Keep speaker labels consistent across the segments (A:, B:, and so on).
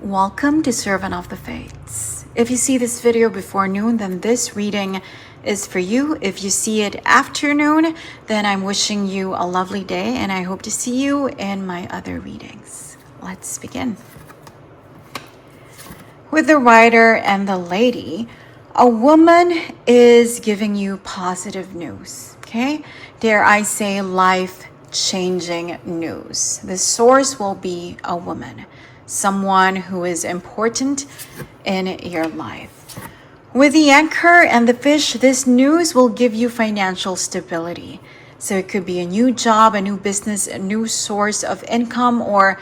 A: Welcome to Servant of the Fates. If you see this video before noon, then this reading is for you. If you see it afternoon, then I'm wishing you a lovely day and I hope to see you in my other readings. Let's begin. With the Rider and the Lady, a woman is giving you positive news, okay? Dare I say life-changing news. The source will be a woman. Someone who is important in your life. With the Anchor and the Fish, this news will give you financial stability. So it could be a new job, a new business, a new source of income, or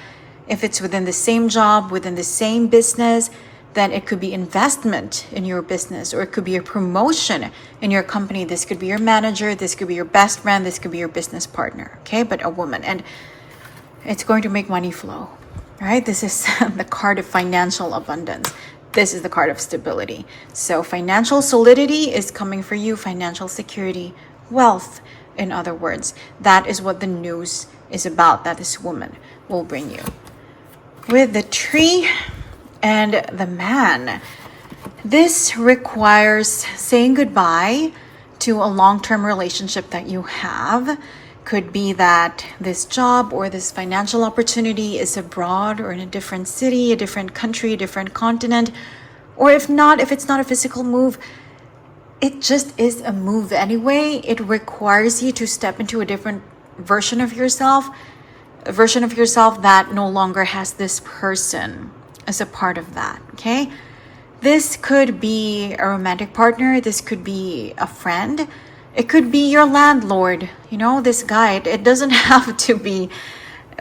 A: if it's within the same job, within the same business, then it could be investment in your business, or it could be a promotion in your company. This could be your manager, this could be your best friend, this could be your business partner, okay? But a woman, and it's going to make money flow. Right? This is the card of financial abundance. This is the card of stability. So financial solidity is coming for you, financial security, wealth, in other words. That is what the news is about that this woman will bring you. With the Tree and the Man, this requires saying goodbye to a long-term relationship that you have. Could be that this job or this financial opportunity is abroad or in a different city, a different country, a different continent. Or if it's not a physical move, it just is a move anyway. It requires you to step into a different version of yourself, a version of yourself that no longer has this person as a part of that, okay? This could be a romantic partner. This could be a friend. It could be your landlord, this guy. It doesn't have to be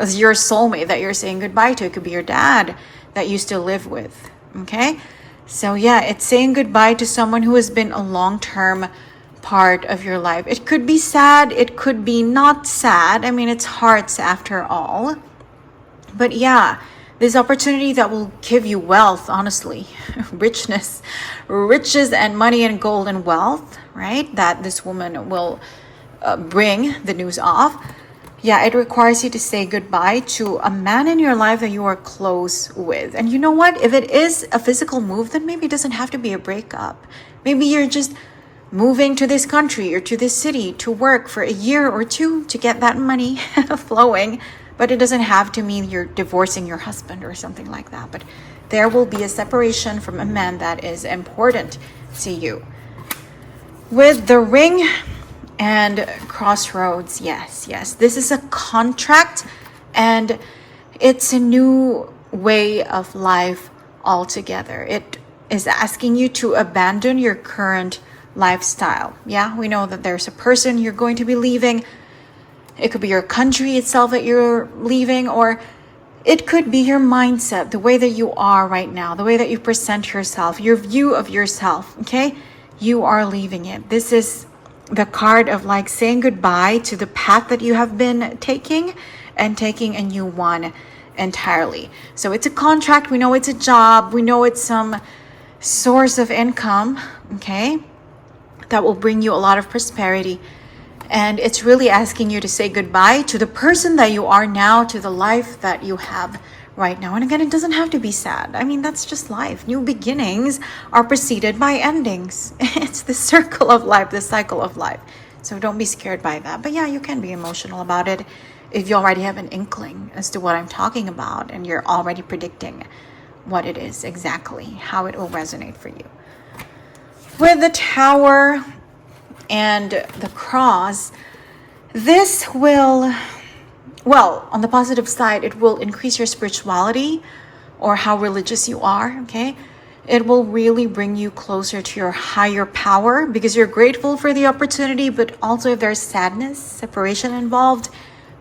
A: your soulmate that you're saying goodbye to. It could be your dad that you still live with, okay? So yeah, it's saying goodbye to someone who has been a long-term part of your life. It could be sad. It could be not sad. I mean, it's hearts after all. But yeah, this opportunity that will give you wealth, honestly, riches and money and gold and wealth, right? That this woman will bring the news of. Yeah, it requires you to say goodbye to a man in your life that you are close with. And you know what? If it is a physical move, then maybe it doesn't have to be a breakup. Maybe you're just moving to this country or to this city to work for a year or two to get that money flowing. But it doesn't have to mean you're divorcing your husband or something like that. But there will be a separation from a man that is important to you. With the Ring and Crossroads, yes. This is a contract and it's a new way of life altogether. It is asking you to abandon your current lifestyle. Yeah, we know that there's a person you're going to be leaving. It could be your country itself that you're leaving, or it could be your mindset, the way that you are right now, the way that you present yourself, your view of yourself, okay? You are leaving it. This is the card of like saying goodbye to the path that you have been taking and taking a new one entirely. So it's a contract. We know it's a job. We know it's some source of income, okay? That will bring you a lot of prosperity. And it's really asking you to say goodbye to the person that you are now, to the life that you have right now. And again, it doesn't have to be sad. I mean, that's just life. New beginnings are preceded by endings. It's the circle of life, the cycle of life. So don't be scared by that. But yeah, you can be emotional about it if you already have an inkling as to what I'm talking about and you're already predicting what it is exactly, how it will resonate for you. With the Tower and the Cross, this will, well, on the positive side, it will increase your spirituality or how religious you are, okay? It will really bring you closer to your higher power because you're grateful for the opportunity, but also if there's sadness, separation involved,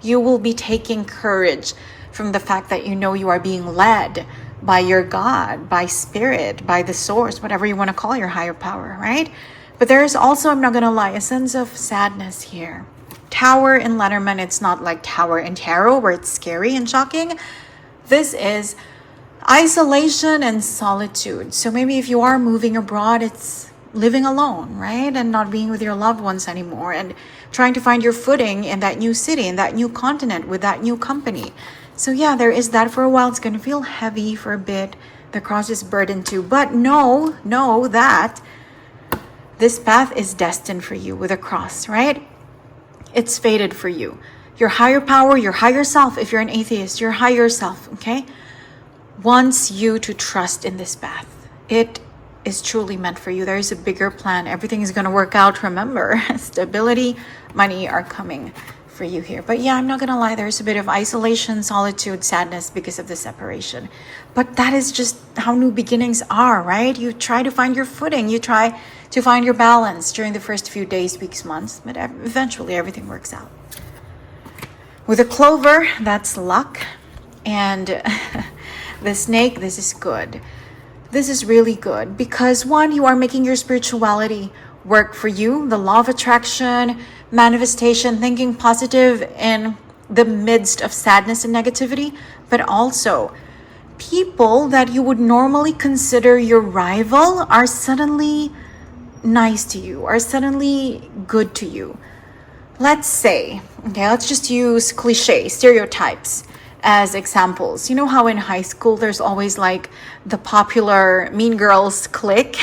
A: you will be taking courage from the fact that you know you are being led by your God, by spirit, by the source, whatever you want to call your higher power, right? But there is also, I'm not going to lie, a sense of sadness here. Tower in Lenormand, it's not like Tower in Tarot where it's scary and shocking. This is isolation and solitude. So maybe if you are moving abroad, it's living alone, right? And not being with your loved ones anymore and trying to find your footing in that new city, in that new continent, with that new company. So yeah, there is that for a while. It's going to feel heavy for a bit. The cross is burdened too. But know that this path is destined for you with a cross, right? It's fated for you. Your higher power, your higher self, if you're an atheist, your higher self, okay, wants you to trust in this path. It is truly meant for you. There is a bigger plan. Everything is going to work out. Remember, stability, money are coming for you here. But yeah, I'm not going to lie. There's a bit of isolation, solitude, sadness because of the separation. But that is just how new beginnings are, right? You try to find your footing. You try to find your balance during the first few days, weeks, months. But eventually everything works out. With a clover, that's luck. And the snake, this is good. This is really good because one, you are making your spirituality work for you. The law of attraction, manifestation, thinking positive in the midst of sadness and negativity, but also people that you would normally consider your rival are suddenly nice to you, are suddenly good to you. Let's say, okay, let's just use cliche, stereotypes as examples. You know how in high school there's always like the popular mean girls clique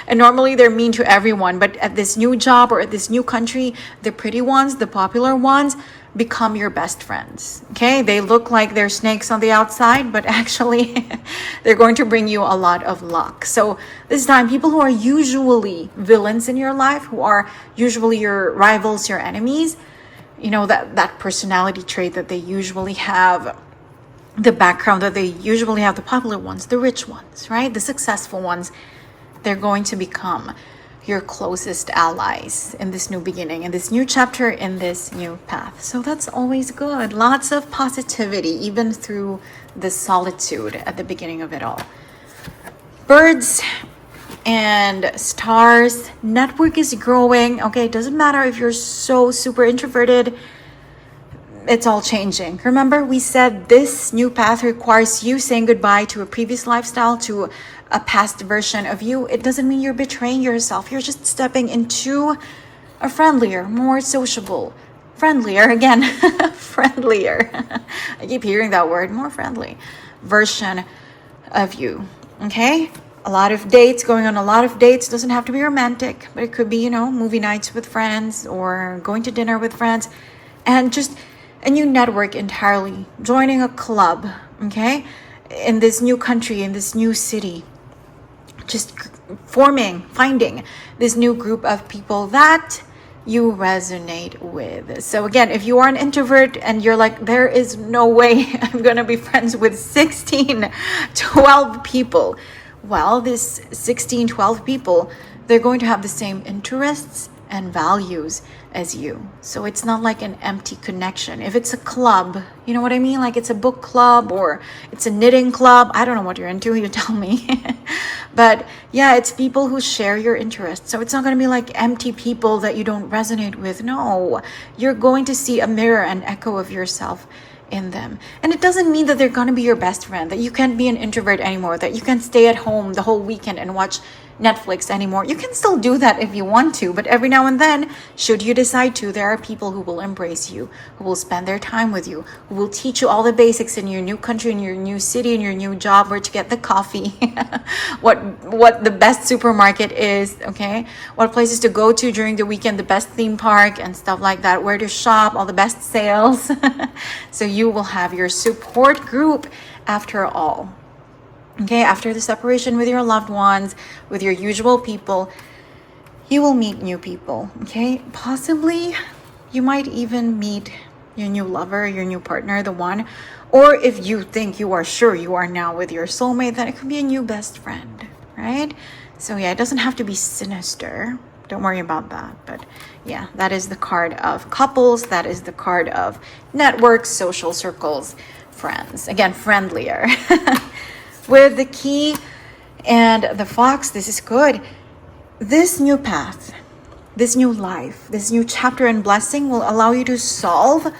A: and normally they're mean to everyone, but at this new job or at this new country, the pretty ones, the popular ones become your best friends. Okay, they look like they're snakes on the outside, but actually they're going to bring you a lot of luck. So this time, people who are usually villains in your life, who are usually your rivals, your enemies, you know, that personality trait that they usually have, the background that they usually have, the popular ones, the rich ones, right? The successful ones, they're going to become your closest allies in this new beginning, in this new chapter, in this new path. So that's always good. Lots of positivity, even through the solitude at the beginning of it all. Birds and stars, network is growing. Okay, it doesn't matter if you're so super introverted, it's all changing. Remember, we said this new path requires you saying goodbye to a previous lifestyle, to a past version of you. It doesn't mean you're betraying yourself. You're just stepping into a friendlier, more sociable, friendlier, again, friendlier. I keep hearing that word, more friendly version of you. Okay? A lot of dates, going on a lot of dates. Doesn't have to be romantic, but it could be, you know, movie nights with friends or going to dinner with friends. And just a new network entirely. Joining a club, okay? In this new country, in this new city. Just finding this new group of people that you resonate with. So again, if you are an introvert and you're like, there is no way I'm going to be friends with 16, 12 people. Well, this 16, 12 people, they're going to have the same interests and values as you. So it's not like an empty connection. If it's a club, you know what I mean? Like it's a book club or it's a knitting club. I don't know what you're into, you tell me. But yeah, it's people who share your interests. So it's not going to be like empty people that you don't resonate with. No, you're going to see a mirror and echo of yourself in them. And it doesn't mean that they're going to be your best friend, that you can't be an introvert anymore, that you can stay at home the whole weekend and watch Netflix anymore. You can still do that if you want to, but every now and then, should you decide to, there are people who will embrace you, who will spend their time with you, who will teach you all the basics in your new country, in your new city, in your new job, where to get the coffee, what the best supermarket is, okay? What places to go to during the weekend, the best theme park and stuff like that, where to shop, all the best sales. So you will have your support group after all. Okay, after the separation with your loved ones, with your usual people, you will meet new people, okay? Possibly, you might even meet your new lover, your new partner, the one. Or if you think you are sure you are now with your soulmate, then it could be a new best friend, right? So yeah, it doesn't have to be sinister. Don't worry about that. But yeah, that is the card of couples. That is the card of networks, social circles, friends. Again, friendlier. With the key and the fox, this is good. This new path, this new life, this new chapter and blessing will allow you to solve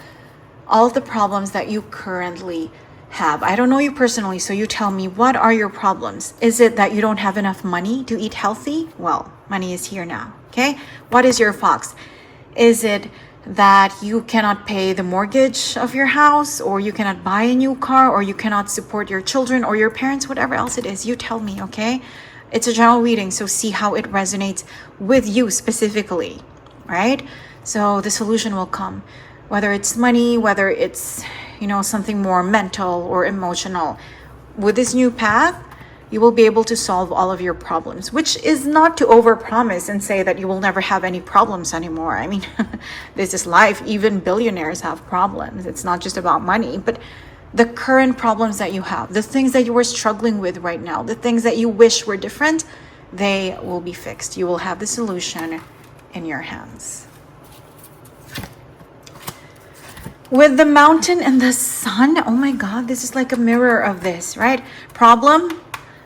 A: all of the problems that you currently have. I don't know you personally, so you tell me, what are your problems? Is it that you don't have enough money to eat healthy? Well, money is here now, okay? What is your fox? Is it that you cannot pay the mortgage of your house, or you cannot buy a new car, or you cannot support your children or your parents, whatever else it is, you tell me, okay? It's a general reading, so see how it resonates with you specifically, right? So the solution will come, whether it's money, whether it's, something more mental or emotional. With this new path, you will be able to solve all of your problems, which is not to overpromise and say that you will never have any problems anymore. I mean, this is life. Even billionaires have problems. It's not just about money, but the current problems that you have, the things that you are struggling with right now, the things that you wish were different, they will be fixed. You will have the solution in your hands. With the mountain and the sun, oh my God, this is like a mirror of this, right? Problem,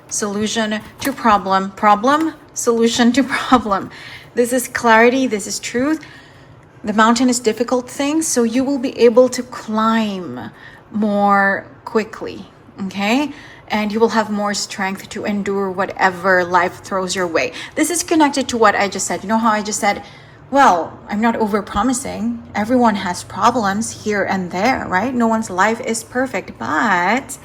A: solution to problem, problem, solution to problem. This is clarity, this is truth. The mountain is difficult things, so you will be able to climb more quickly, okay? And you will have more strength to endure whatever life throws your way. This is connected to what I just said. You know how I just said, well, I'm not overpromising. Everyone has problems here and there, right? No one's life is perfect, but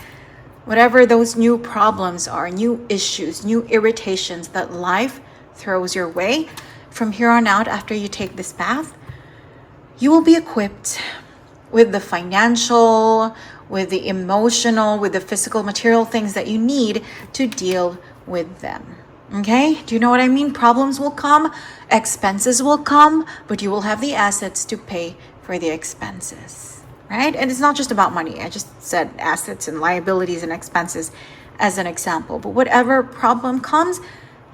A: whatever those new problems are, new issues, new irritations that life throws your way, from here on out, after you take this path, you will be equipped with the financial, with the emotional, with the physical, material things that you need to deal with them. Okay? Do you know what I mean? Problems will come, expenses will come, but you will have the assets to pay for the expenses, right? And it's not just about money. I just said assets and liabilities and expenses as an example. But whatever problem comes,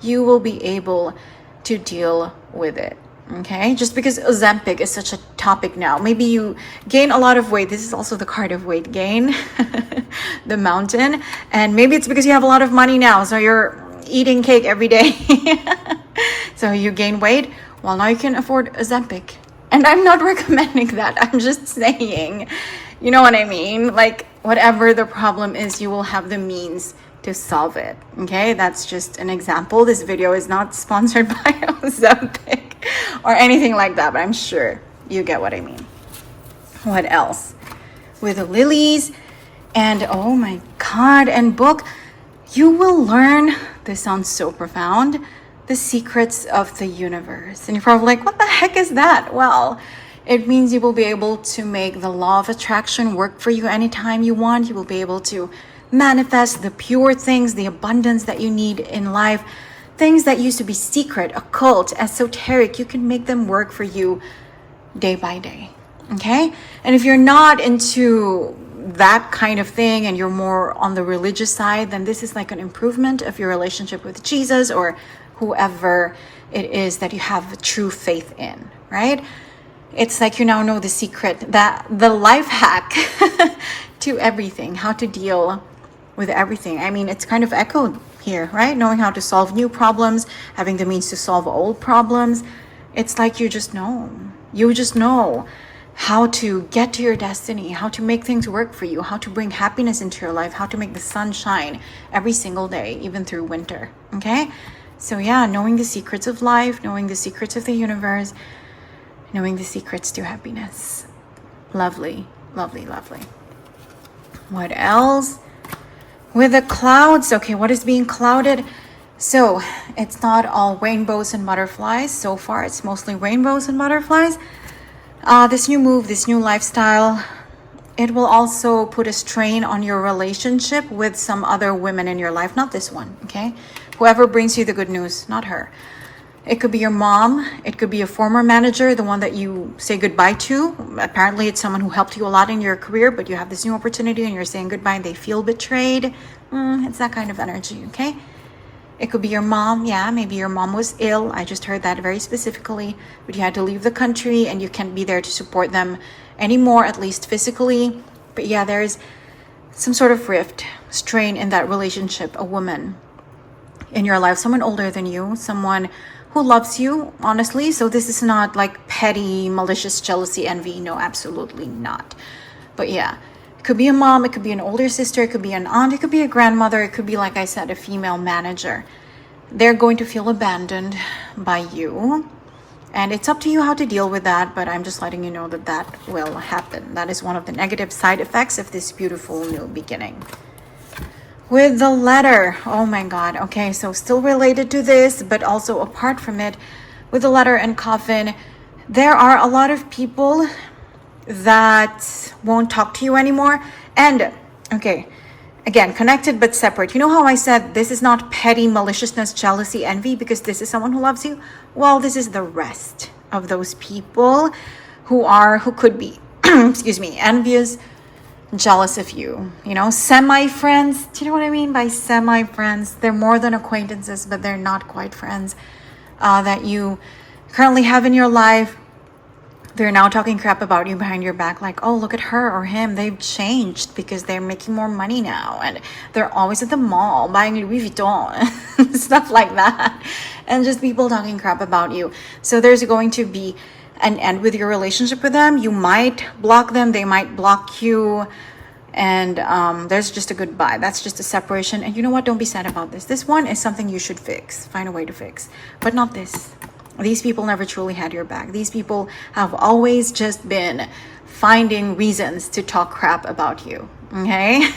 A: you will be able to deal with it. Okay, just because Ozempic is such a topic now, maybe you gain a lot of weight. This is also the card of weight gain, the mountain. And maybe it's because you have a lot of money now, so you're eating cake every day. So you gain weight. Well, now you can afford Ozempic. And I'm not recommending that. I'm just saying, you know what I mean? Like, whatever the problem is, you will have the means to solve it. Okay, that's just an example. This video is not sponsored by Ozempic or anything like that, but I'm sure you get what I mean. What else? With the lilies and oh my God, and book, you will learn, this sounds so profound, the secrets of the universe. And you're probably like, what the heck is that? Well, it means you will be able to make the law of attraction work for you anytime you want. You will be able to manifest the pure things, the abundance that you need in life. Things that used to be secret, occult, esoteric, you can make them work for you day by day, okay? And if you're not into that kind of thing and you're more on the religious side, then this is like an improvement of your relationship with Jesus or whoever it is that you have true faith in, right? It's like you now know the secret, that the life hack to everything, how to deal with everything. I mean, it's kind of echoed here, right? Knowing how to solve new problems, having the means to solve old problems. It's like you just know how to get to your destiny, how to make things work for you, how to bring happiness into your life, how to make the sun shine every single day, even through winter. Okay? So yeah, knowing the secrets of life, knowing the secrets of the universe, knowing the secrets to happiness. Lovely, lovely, lovely. What else? With the clouds, okay, what is being clouded? So it's not all rainbows and butterflies. So far, it's mostly rainbows and butterflies. This new move, this new lifestyle, it will also put a strain on your relationship with some other women in your life. Not this one, okay? Whoever brings you the good news, not her. It could be your mom. It could be a former manager, the one that you say goodbye to. Apparently, it's someone who helped you a lot in your career, but you have this new opportunity and you're saying goodbye and they feel betrayed. It's that kind of energy, okay? It could be your mom. Yeah, maybe your mom was ill. I just heard that very specifically. But you had to leave the country and you can't be there to support them anymore, at least physically. But yeah, there's some sort of rift, strain in that relationship, a woman in your life, someone older than you, someone who loves you, honestly. So this is not like petty, malicious jealousy, envy. No, absolutely not. But yeah, it could be a mom, it could be an older sister, it could be an aunt, it could be a grandmother, it could be, like I said, a female manager. They're going to feel abandoned by you. And it's up to you how to deal with that, but I'm just letting you know that that will happen. That is one of the negative side effects of this beautiful new beginning. With the letter, oh my God. Okay, so still related to this, but also apart from it, with the letter and coffin, there are a lot of people that won't talk to you anymore. And okay, again, connected but separate. You know how I said this is not petty maliciousness, jealousy, envy, because this is someone who loves you? Well, this is the rest of those people who could be, excuse me, envious, jealous of you. You know, semi-friends. Do you know what I mean by semi-friends? They're more than acquaintances, but they're not quite friends that you currently have in your life. They're now talking crap about you behind your back, like, oh, look at her or him. They've changed because they're making more money now. And they're always at the mall buying Louis Vuitton, stuff like that. And just people talking crap about you. So there's going to be an end with your relationship with them. You might block them. They might block you. And there's just a goodbye. That's just a separation. And you know what? Don't be sad about this. This one is something you should fix. Find a way to fix. But not this. These people never truly had your back. These people have always just been finding reasons to talk crap about you. Okay?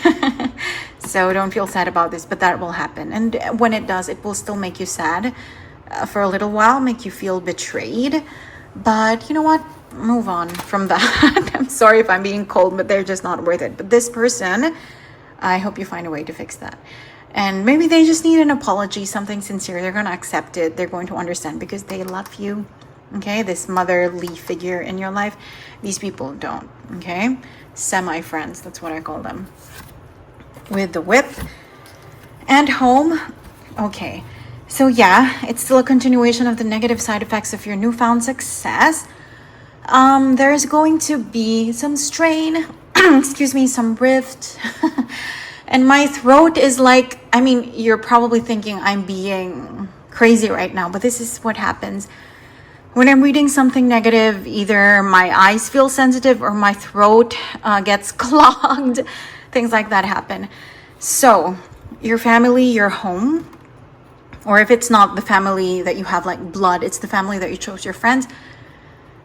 A: So don't feel sad about this, but that will happen. And when it does, it will still make you sad for a little while, make you feel betrayed. But you know what? Move on from that. I'm sorry if I'm being cold, but they're just not worth it. But this person, I hope you find a way to fix that. And maybe they just need an apology, something sincere. They're going to accept it. They're going to understand because they love you. Okay? This motherly figure in your life. These people don't. Okay? Semi-friends. That's what I call them. With the whip and home. Okay. So yeah, it's still a continuation of the negative side effects of your newfound success. There's going to be some strain. Excuse me, some rift. And my throat is like, I mean, you're probably thinking I'm being crazy right now, but this is what happens. When I'm reading something negative, either my eyes feel sensitive or my throat gets clogged. Things like that happen. So, your family, your home, or if it's not the family that you have like blood, it's the family that you chose, your friends,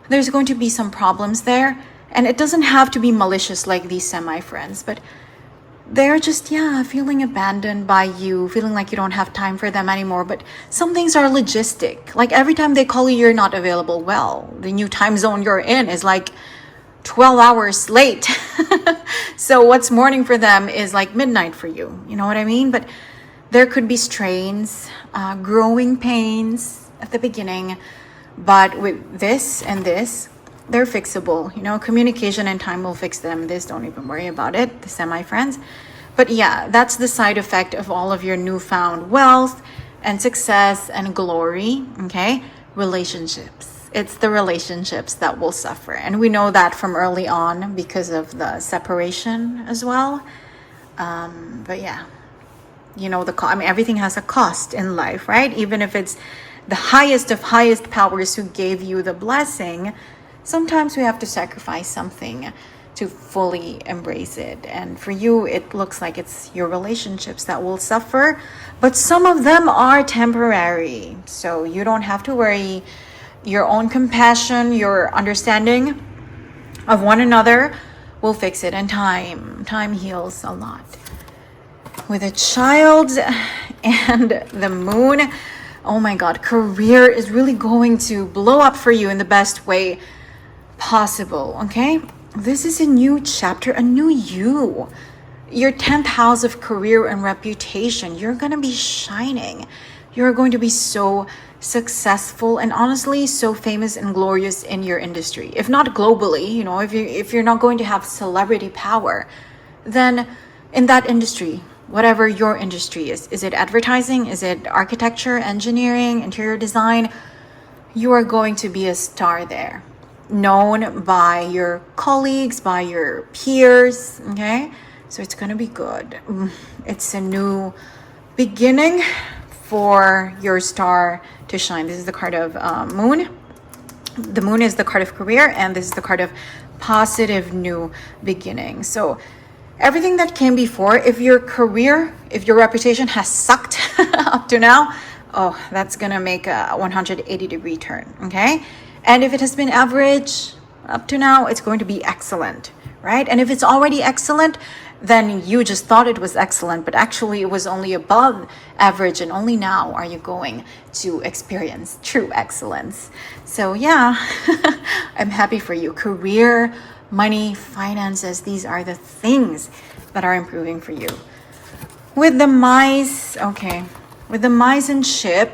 A: there's going to be some problems there. And it doesn't have to be malicious like these semi-friends, but they're just, feeling abandoned by you, feeling like you don't have time for them anymore. But some things are logistic. Like every time they call you, you're not available. Well, the new time zone you're in is like 12 hours late. So what's morning for them is like midnight for you. You know what I mean? But there could be strains, growing pains at the beginning. But with this and this, they're fixable. You know, communication and time will fix them. This, don't even worry about it, the semi-friends. But yeah, that's the side effect of all of your newfound wealth and success and glory, okay? Relationships. It's the relationships that will suffer. And we know that from early on because of the separation as well. But yeah, you know, everything has a cost in life, right? Even if it's the highest of highest powers who gave you the blessing, sometimes we have to sacrifice something to fully embrace it. And for you, it looks like it's your relationships that will suffer, but some of them are temporary. So you don't have to worry. Your own compassion, your understanding of one another will fix it. And time heals a lot. With a child and the moon, oh my God, career is really going to blow up for you in the best way possible, okay? This is a new chapter, a new you. Your 10th house of career and reputation. You're going to be shining. You're going to be so successful and honestly so famous and glorious in your industry. If not globally, you know, if you're not going to have celebrity power, then in that industry, whatever your industry is it advertising? Is it architecture, engineering, interior design? You are going to be a star there. Known by your colleagues, by your peers, okay? So it's going to be good. It's a new beginning for your star to shine. This is the card of moon. The moon is the card of career, and this is the card of positive new beginning. So everything that came before, if your career, if your reputation has sucked up to now, oh, that's going to make a 180-degree turn, okay? And if it has been average up to now, it's going to be excellent, right? And if it's already excellent, then you just thought it was excellent, but actually it was only above average, and only now are you going to experience true excellence. So yeah, I'm happy for you. Career, money, finances, these are the things that are improving for you. With the mice, okay, with the mice and ship,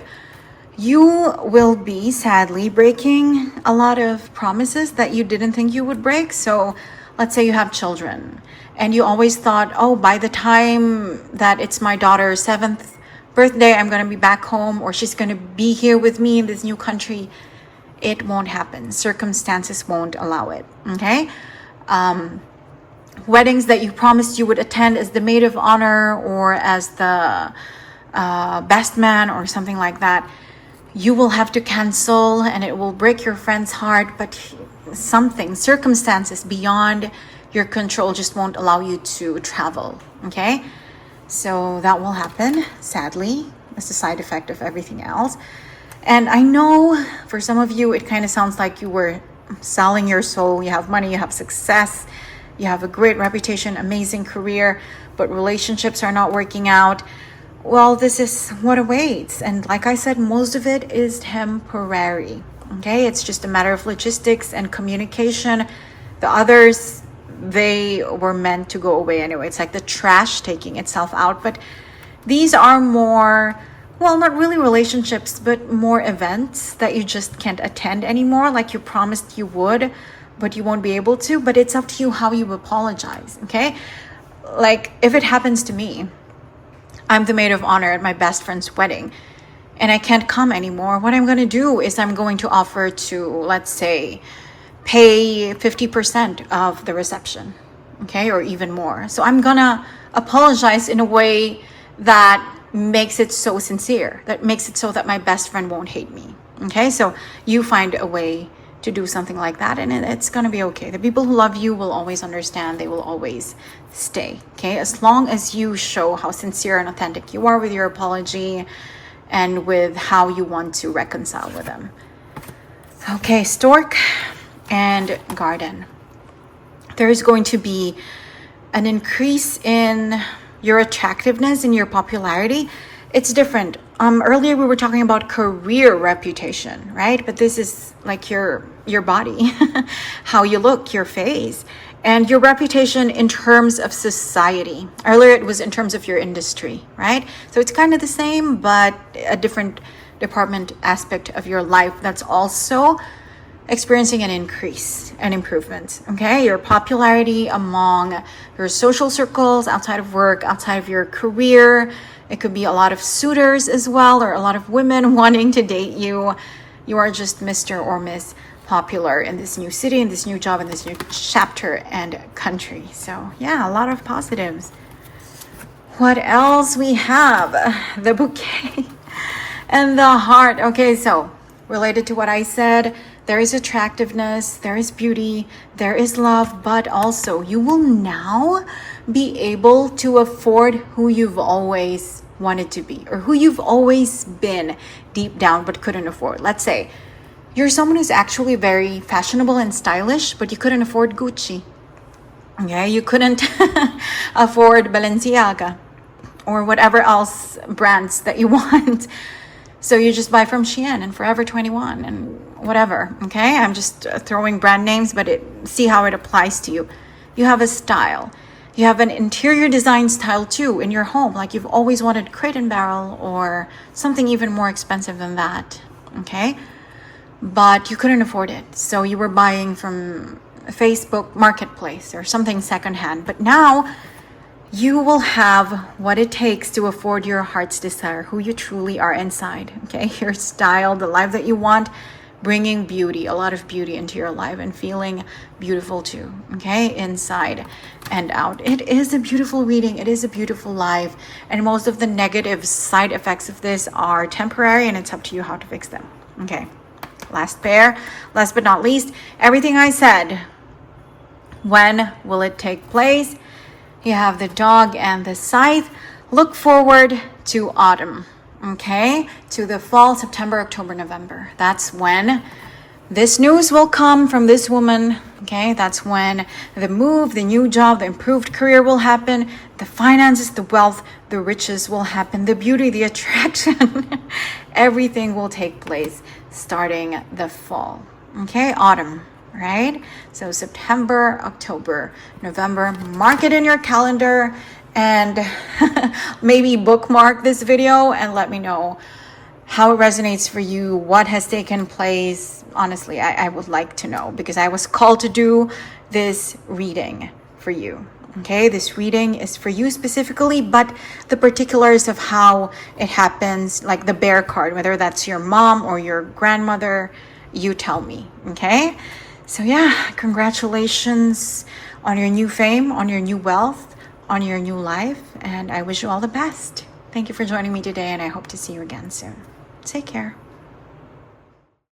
A: you will be sadly breaking a lot of promises that you didn't think you would break. So let's say you have children and you always thought, oh, by the time that it's my daughter's 7th birthday, I'm going to be back home, or she's going to be here with me in this new country. It won't happen. Circumstances won't allow it. Okay. Weddings that you promised you would attend as the maid of honor or as the best man or something like that, you will have to cancel, and it will break your friend's heart. But circumstances beyond your control just won't allow you to travel. Okay, so that will happen, sadly, as a side effect of everything else. And I know for some of you, it kind of sounds like you were selling your soul. You have money, you have success, you have a great reputation, amazing career, but relationships are not working out. Well, this is what awaits. And like I said, most of it is temporary. Okay, it's just a matter of logistics and communication. The others, they were meant to go away anyway. It's like the trash taking itself out. But these are more, well, not really relationships, but more events that you just can't attend anymore, like you promised you would, but you won't be able to. But it's up to you how you apologize. Okay, like if it happens to me, I'm the maid of honor at my best friend's wedding and I can't come anymore. What I'm going to do is I'm going to offer to, let's say, pay 50% of the reception, okay, or even more. So I'm going to apologize in a way that makes it so sincere, that makes it so that my best friend won't hate me, okay? So you find a way to do something like that, and it's going to be okay. The people who love you will always understand. They will always stay, okay? As long as you show how sincere and authentic you are with your apology and with how you want to reconcile with them. Okay, stork and garden. There is going to be an increase in your attractiveness and your popularity. It's different. Earlier we were talking about career reputation, right? But this is like your body, how you look, your face, and your reputation in terms of society. Earlier it was in terms of your industry, right? So it's kind of the same, but a different department aspect of your life that's also experiencing an increase and improvement. Okay, your popularity among your social circles, outside of work, outside of your career. It could be a lot of suitors as well, or a lot of women wanting to date you. You are just Mr. or Miss Popular in this new city, in this new job, in this new chapter and country. So yeah, a lot of positives. What else we have? The bouquet and the heart. Okay, so related to what I said, there is attractiveness, there is beauty, there is love, but also you will now be able to afford who you've always wanted to be, or who you've always been deep down but couldn't afford. Let's say you're someone who's actually very fashionable and stylish, but you couldn't afford Gucci. Okay, you couldn't afford Balenciaga or whatever else brands that you want. So you just buy from Shein and Forever 21 and whatever. Okay, I'm just throwing brand names, but see how it applies to you. You have a style. You have an interior design style too in your home. Like you've always wanted Crate and Barrel or something even more expensive than that. Okay, but you couldn't afford it. So you were buying from Facebook Marketplace or something secondhand. But now you will have what it takes to afford your heart's desire, who you truly are inside. Okay, your style, the life that you want, bringing beauty, a lot of beauty into your life and feeling beautiful too. Okay, inside and out. It is a beautiful reading. It is a beautiful life. And most of the negative side effects of this are temporary, and it's up to you how to fix them. Okay, last pair, last but not least, everything I said. When will it take place? You have the dog and the scythe. Look forward to autumn, okay? To the fall, September, October, November. That's when This news will come from this woman. Okay, that's when the move, the new job, the improved career will happen. The finances, the wealth, the riches will happen. The beauty, the attraction, everything will take place starting the fall. Okay, autumn, right? So September, October, November, mark it in your calendar and maybe bookmark this video and let me know how it resonates for you, what has taken place. Honestly, I would like to know because I was called to do this reading for you. Okay, this reading is for you specifically, but the particulars of how it happens, like the bear card, whether that's your mom or your grandmother, you tell me. Okay, so yeah, congratulations on your new fame, on your new wealth, on your new life, and I wish you all the best. Thank you for joining me today, and I hope to see you again soon. Take care.